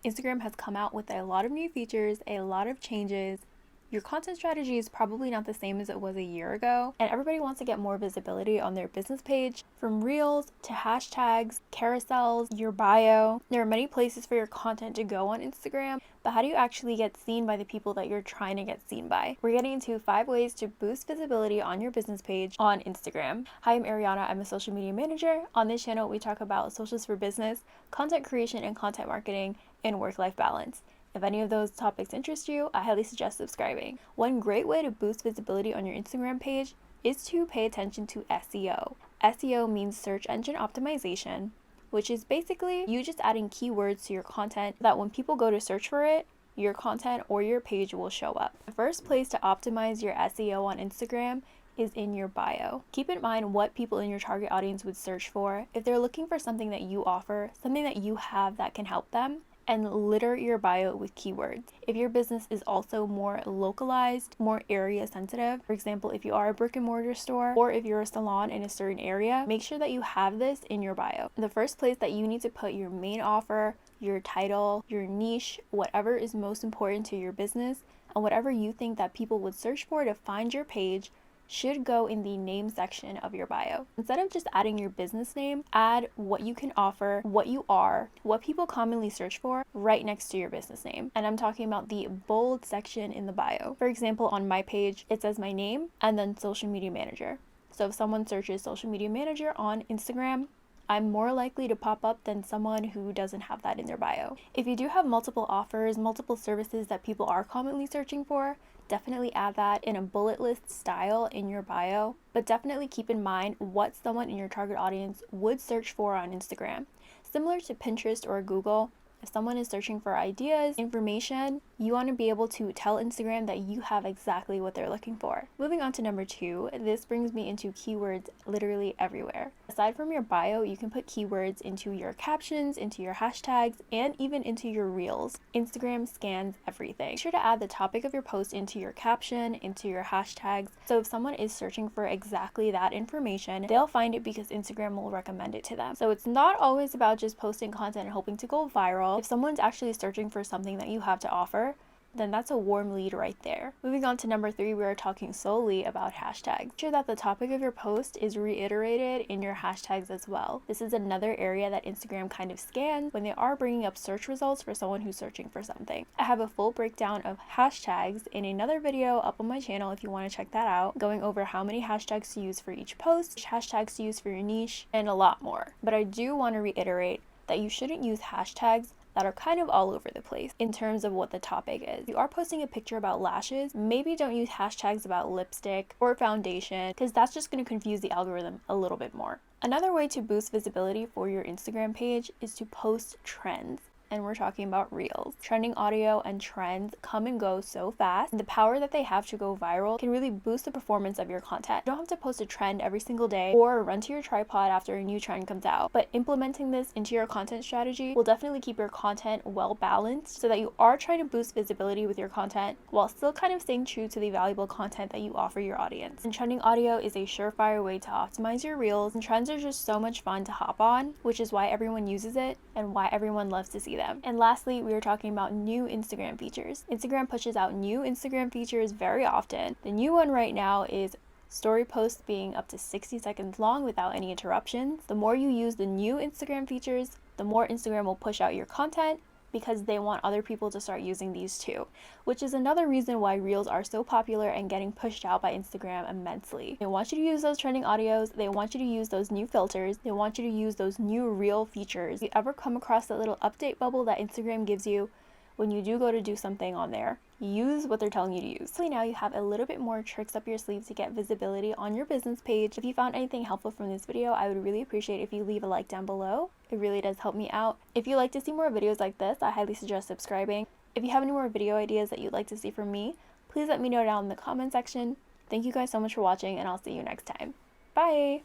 Instagram has come out with a lot of new features, a lot of changes. Your content strategy is probably not the same as it was a year ago, and everybody wants to get more visibility on their business page. From reels to hashtags, carousels, your bio. There are many places for your content to go on Instagram, but how do you actually get seen by the people that you're trying to get seen by? We're getting into 5 ways to boost visibility on your business page on Instagram. Hi, I'm Ariana. I'm a social media manager. On this channel, we talk about socials for business, content creation and content marketing, and work-life balance. If any of those topics interest you, I highly suggest subscribing. One great way to boost visibility on your Instagram page is to pay attention to SEO. SEO means search engine optimization, which is basically you just adding keywords to your content that when people go to search for it, your content or your page will show up. The first place to optimize your SEO on Instagram is in your bio. Keep in mind what people in your target audience would search for. If they're looking for something that you offer, something that you have that can help them, and litter your bio with keywords. If your business is also more localized, more area sensitive, for example, if you are a brick and mortar store or if you're a salon in a certain area, make sure that you have this in your bio. The first place that you need to put your main offer, your title, your niche, whatever is most important to your business, and whatever you think that people would search for to find your page should go in the name section of your bio. Instead of just adding your business name, add what you can offer, what you are, what people commonly search for right next to your business name. And I'm talking about the bold section in the bio. For example, on my page, it says my name and then social media manager. So if someone searches social media manager on Instagram, I'm more likely to pop up than someone who doesn't have that in their bio. If you do have multiple offers, multiple services that people are commonly searching for, definitely add that in a bullet list style in your bio, but definitely keep in mind what someone in your target audience would search for on Instagram. Similar to Pinterest or Google, if someone is searching for ideas, information, you want to be able to tell Instagram that you have exactly what they're looking for. Moving on to number 2, this brings me into keywords literally everywhere. Aside from your bio, you can put keywords into your captions, into your hashtags, and even into your reels. Instagram scans everything. Make sure to add the topic of your post into your caption, into your hashtags. So if someone is searching for exactly that information, they'll find it because Instagram will recommend it to them. So it's not always about just posting content and hoping to go viral. If someone's actually searching for something that you have to offer, then that's a warm lead right there. Moving on to number 3, we are talking solely about hashtags. Make sure that the topic of your post is reiterated in your hashtags as well. This is another area that Instagram kind of scans when they are bringing up search results for someone who's searching for something. I have a full breakdown of hashtags in another video up on my channel if you want to check that out, going over how many hashtags to use for each post, which hashtags to use for your niche, and a lot more. But I do want to reiterate that you shouldn't use hashtags that are kind of all over the place in terms of what the topic is. If you are posting a picture about lashes, maybe don't use hashtags about lipstick or foundation, because that's just going to confuse the algorithm a little bit more. Another way to boost visibility for your Instagram page is to post trends. And we're talking about reels. Trending audio and trends come and go so fast. The power that they have to go viral can really boost the performance of your content. You don't have to post a trend every single day or run to your tripod after a new trend comes out. But implementing this into your content strategy will definitely keep your content well balanced so that you are trying to boost visibility with your content while still kind of staying true to the valuable content that you offer your audience. And trending audio is a surefire way to optimize your reels, and trends are just so much fun to hop on, which is why everyone uses it and why everyone loves to see them. And lastly, we are talking about new Instagram features. Instagram pushes out new Instagram features very often. The new one right now is story posts being up to 60 seconds long without any interruptions. The more you use the new Instagram features, the more Instagram will push out your content, because they want other people to start using these too, which is another reason why Reels are so popular and getting pushed out by Instagram immensely. They want you to use those trending audios, they want you to use those new filters, they want you to use those new Reel features. If you ever come across that little update bubble that Instagram gives you when you do go to do something on there, use what they're telling you to use. So now you have a little bit more tricks up your sleeve to get visibility on your business page. If you found anything helpful from this video, I would really appreciate if you leave a like down below. It really does help me out. If you'd like to see more videos like this, I highly suggest subscribing. If you have any more video ideas that you'd like to see from me, please let me know down in the comment section. Thank you guys so much for watching, and I'll see you next time. Bye!